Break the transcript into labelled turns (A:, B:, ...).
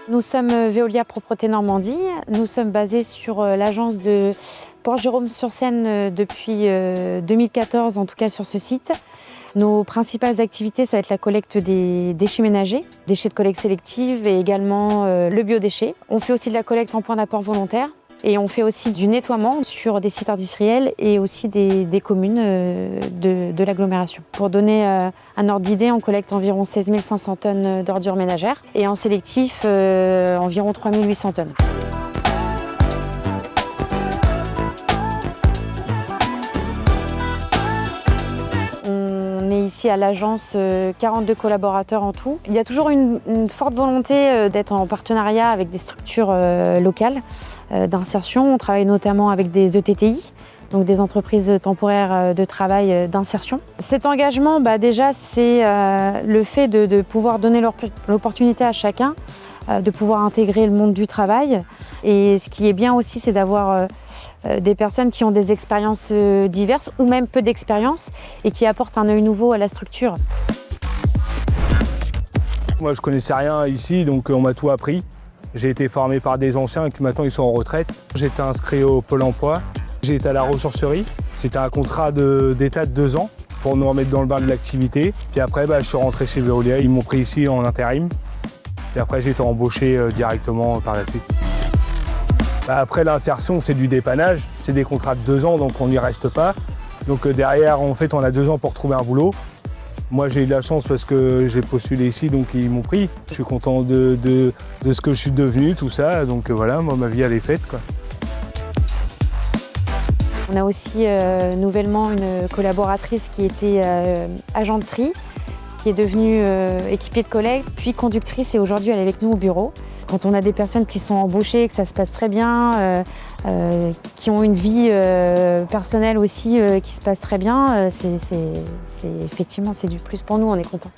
A: Nous sommes Veolia Propreté Normandie. Nous sommes basés sur l'agence de Port-Jérôme-sur-Seine depuis 2014, en tout cas sur ce site. Nos principales activités, ça va être la collecte des déchets ménagers, déchets de collecte sélective et également le biodéchet. On fait aussi de la collecte en point d'apport volontaire et on fait aussi du nettoiement sur des sites industriels et aussi des communes de l'agglomération. Pour donner un ordre d'idée, on collecte environ 16 500 tonnes d'ordures ménagères et en sélectif, environ 3 800 tonnes. On est ici à l'agence 42 collaborateurs en tout. Il y a toujours une forte volonté d'être en partenariat avec des structures locales d'insertion. On travaille notamment avec des ETTI, donc des entreprises temporaires de travail d'insertion. Cet engagement, déjà, c'est le fait de pouvoir donner l'opportunité à chacun de pouvoir intégrer le monde du travail. Et ce qui est bien aussi, c'est d'avoir des personnes qui ont des expériences diverses ou même peu d'expérience et qui apportent un œil nouveau à la structure.
B: Moi, je connaissais rien ici, donc on m'a tout appris. J'ai été formé par des anciens qui maintenant ils sont en retraite. J'étais inscrit au Pôle emploi. J'ai été à la ressourcerie. C'était un contrat d'État de 2 ans pour nous remettre dans le bain de l'activité. Puis après, je suis rentré chez Veolia. Ils m'ont pris ici en intérim. Et après, j'ai été embauché directement par la suite. Après, l'insertion, c'est du dépannage. C'est des contrats de 2 ans, donc on n'y reste pas. Donc derrière, en fait, on a 2 ans pour trouver un boulot. Moi, j'ai eu de la chance parce que j'ai postulé ici, donc ils m'ont pris. Je suis content de ce que je suis devenu, tout ça. Donc voilà, moi, ma vie, elle est faite, quoi.
A: On a aussi nouvellement une collaboratrice qui était agent de tri, qui est devenue équipier de collecte, puis conductrice et aujourd'hui elle est avec nous au bureau. Quand on a des personnes qui sont embauchées, que ça se passe très bien, qui ont une vie personnelle aussi qui se passe très bien, effectivement c'est du plus pour nous, on est content.